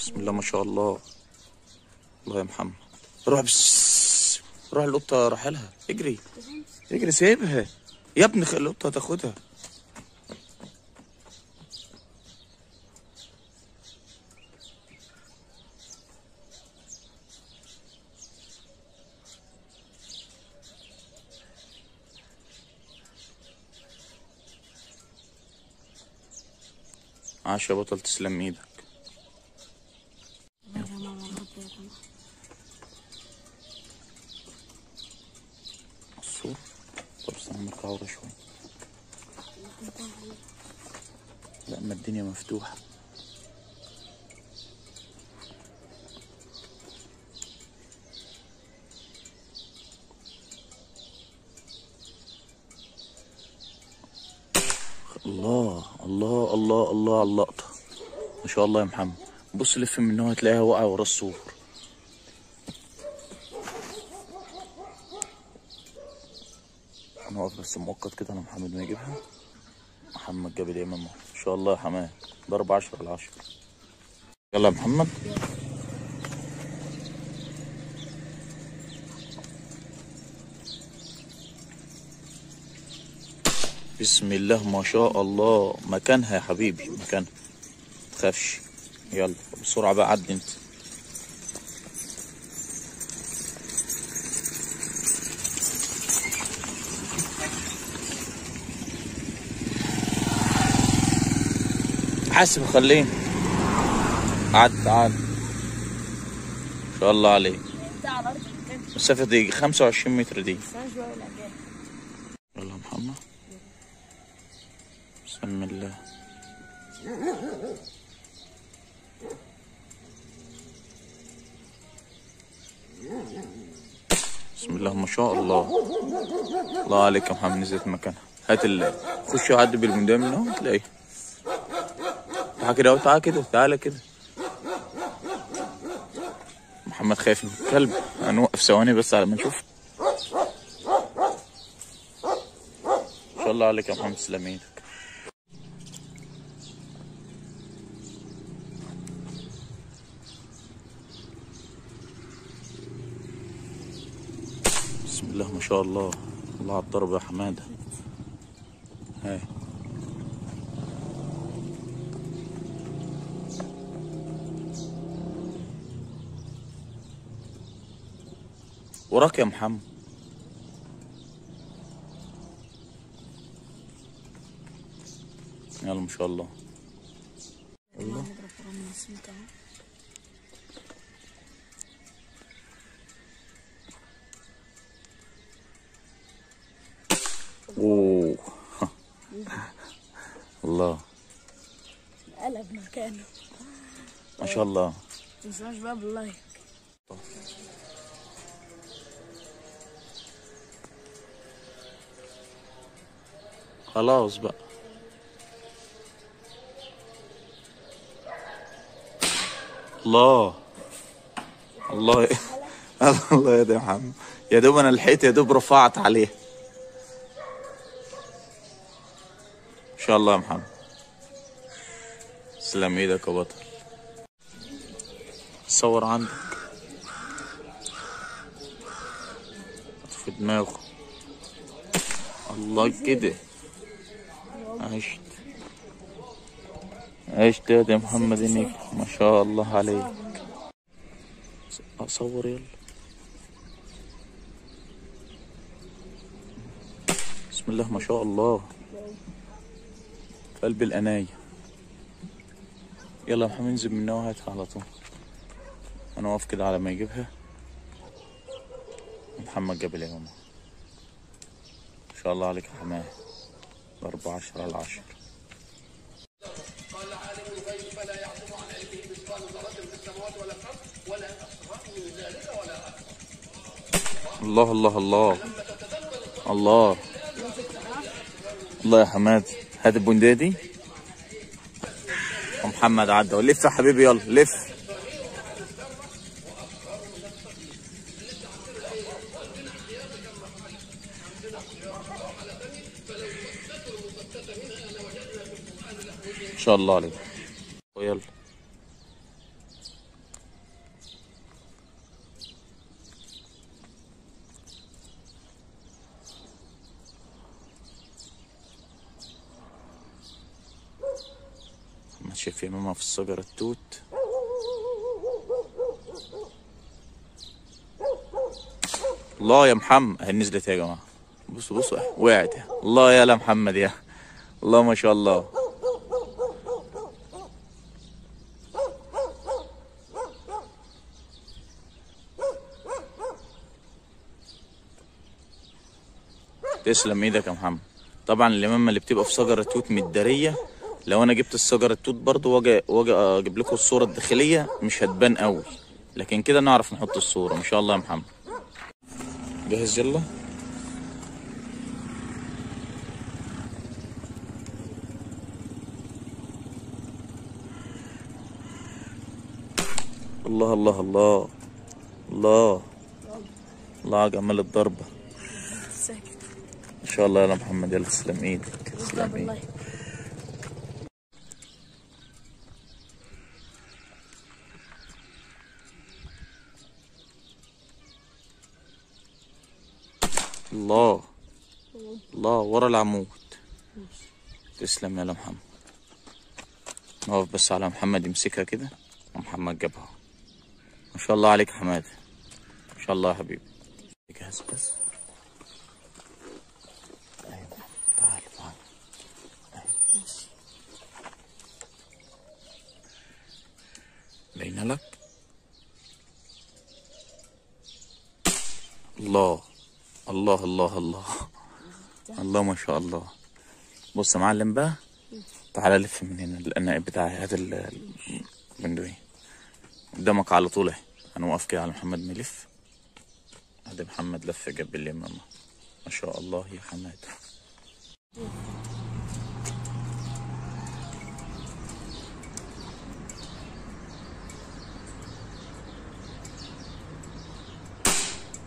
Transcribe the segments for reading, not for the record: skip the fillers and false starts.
بسم الله ما شاء الله. الله يا محمد. روح بس، روح القطة راح لها. اجري اجري، سيبها يا ابني، القطة تاخدها. عاش يا بطل، تسلم ايدك. الصورة. طب استنى مركعورة شوية. لا، ما الدنيا مفتوحة. الله الله الله الله على اللقطة، ما شاء الله يا محمد. بص لف من هنا هتلاقيها واقعة ورا السور. هنقف بس مؤقت كده على محمد ما يجيبها. محمد جاب اليمين، ما شاء الله يا حماد، ضرب 10/10. يلا يا محمد. بسم الله ما شاء الله. مكانها يا حبيبي، مكانها، متخافش. يلا بسرعة بقى، عدي انت. حاسب خليه. عد عد، ما شاء الله عليك. مسافة دي 25 متر دي. يلا يا محمد. بسم الله. بسم الله ما شاء الله. الله عليك يا محمد، نزلت مكانها. هات خش وعدي بالمندام من اهو تلاقيه. تعالى كده اهو، تعالى كده، تعالى كده. محمد خايف من الكلب. هنوقف ثواني بس على ما نشوف. ما شاء الله عليك يا محمد، تسلم ايدك. بسم الله ما شاء الله. الله على الضرب يا حماده. هاي وراك يا محمد. يلا ما شاء الله. الله. اوه الله. قلب مكانه ما شاء الله. متنساش بقى باللايك. خلاص بقى. الله الله الله يا محمد. يا دوب انا لحقت، يا دوب رفعت عليه. ان شاء الله يا محمد. تسلم ايدك يا بطل. صور عندك في دماغه. الله كده. عشت عشت يا محمد انك ما شاء الله عليك. اصور يلا. بسم الله ما شاء الله. في قلب القناية. يلا يا محمد انزل منها وهاتها على طول. انا واقف كده على ما يجيبها. محمد جاب اليوم. ما شاء الله عليك يا حماد، ضرب 10/10. قال عالم الغيب فلا يعزب عن علمه مثقال ذرة في السماوات ولا في الأرض ولا أصغر من ذلك ولا أكبر. الله الله الله الله الله يا حماد. هات البندقية دي. ومحمد عدى. ولف يا حبيبي، يلا لف. ما شاء الله عليك. ويلا شايف يمامها في الشجرة التوت. الله يا محمد، اهي نزلت يا جماعة. بصوا بصوا وقعت. الله يا محمد يا الله ما شاء الله. تسلم ايدك يا محمد. طبعا اليمامة اللي بتبقى في شجرة توت متدارية، لو انا جبت الشجرة التوت برضو واجي اجيب لكم الصورة الداخلية مش هتبان قوي، لكن كده نعرف نحط الصورة. ما شاء الله يا محمد. جاهز يلا. الله الله الله الله الله على جمال الضربة. ساكت. ما شاء الله يا محمد. يلا تسلم ايدك. تسلم والله. ايدك. الله الله ورا العمود. تسلم يا محمد. نقف بس على محمد يمسكها كده، ومحمد جابها. ما شاء الله عليك يا حماده. ما شاء الله يا حبيبي. جاهز بس. ايوه تعال تعال. باينه لك. الله الله الله الله الله ما شاء الله. بص يا معلم بقى، تعالى لف من هنا النائب بتاعي. هات البندقية قدامك على طول اهي. هنوقف كده على محمد ملف. ادي محمد لف جنب اليمامة. ما شاء الله يا حماد.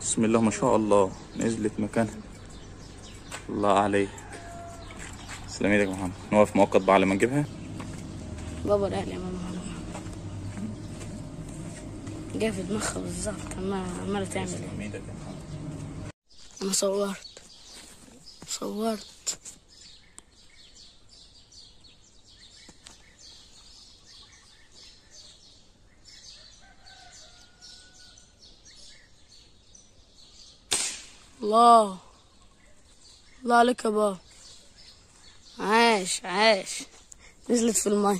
بسم الله ما شاء الله. نزلت مكانها. الله عليك. تسلم ايدك يا محمد. نوقف مؤقت بقى على ما نجيبها. بابا لا يا ماما جايه في دماغها بالظبط. عماله تعمل ايه؟ انا صورت. الله الله عليك يا بابا. عاش عاش. نزلت في الماء.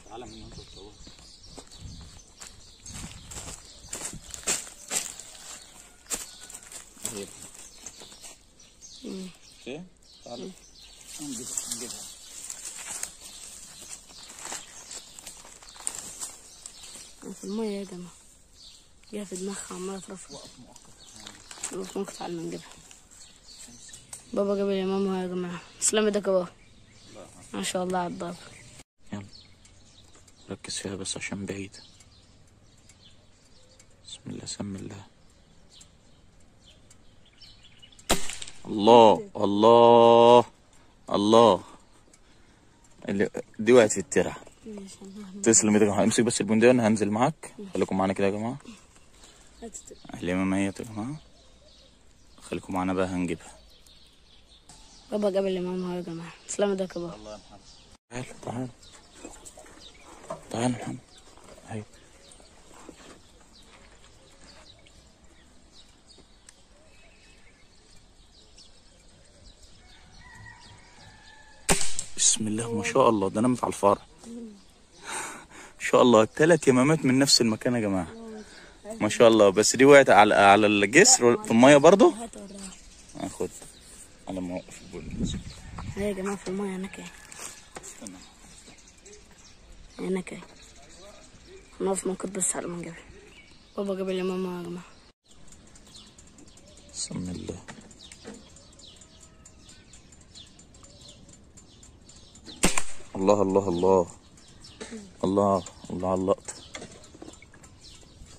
تعالى من هنا تصور. ايه تعالى نجيبها. في المية يا جماعة. جايه في دماغها عمالة ترفع. وقف مؤقت على ما نجيبها. بابا جاب لي ماما يا جماعة. تسلم ايدك يا بابا. ما شاء الله على الضرب. يلا ركز فيها بس عشان بعيد. بسم الله سم الله. الله الله الله. دي وقعت في الترع. تسلم ايدك. امسك بس البندقية وانا هنزل معاك. خليكم معانا كده يا جماعة. اليمامة اهي يا جماعة. خليكم معانا بقى هنجيبها. بابا جاب لي ماما يا جماعة. تسلم ايدك يا بابا. الله يا محمد. تعال تعال يا محمد. هاي بسم الله ما شاء الله. ده نمت على الفار. ما شاء الله 3 يمامات من نفس المكان يا جماعة. ما شاء الله. بس دي وقعت على الجسر في المية برضو. اخد على ما اوقف البول. هاي يا جماعة في المية هناك اهي. هناك اهي. هنقف موقف بس على ما نجيبها. بابا جاب لي ماما يا جماعة. بسم الله. الله الله الله الله الله على اللقطة.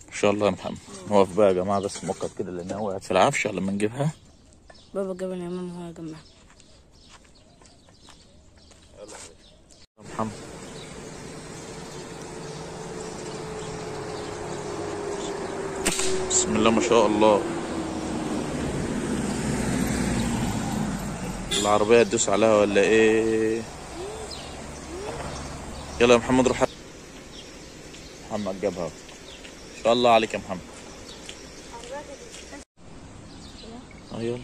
ما شاء الله يا محمد. نقف بقى يا جماعة بس مؤقت كده لأنها وقعت في العفش على ما نجيبها. بابا جاب لي ماما يا جماعة. يا محمد. بسم الله ما شاء الله. العربية تدوس عليها ولا ايه؟ يلا يا محمد روح. محمد جابها ان شاء الله عليك يا محمد. يلا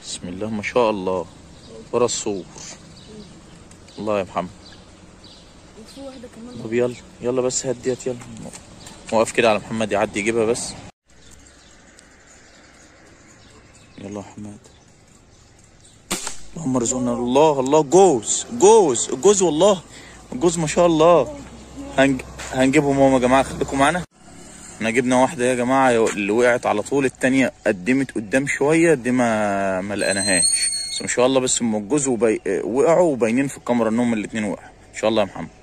بسم الله ما شاء الله ورا الصور. الله يا محمد. وفي واحدة كمان. طب يلا يلا بس هديت يلا. وقف كده على محمد يعدي يجيبها بس. يلا يا محمد. اللهم ارزقنا. الله الله جوز جوز جوز والله جوز ما شاء الله. هنجيبهم هم يا جماعه خليكم معانا. احنا جبنا واحده يا جماعه اللي وقعت على طول، التانيه قدمت قدام شويه دي ما لقيناهاش، بس ما شاء الله بس ام الجوز وقعوا وباينين في الكاميرا انهم الاتنين وقعوا. ان شاء الله يا محمد.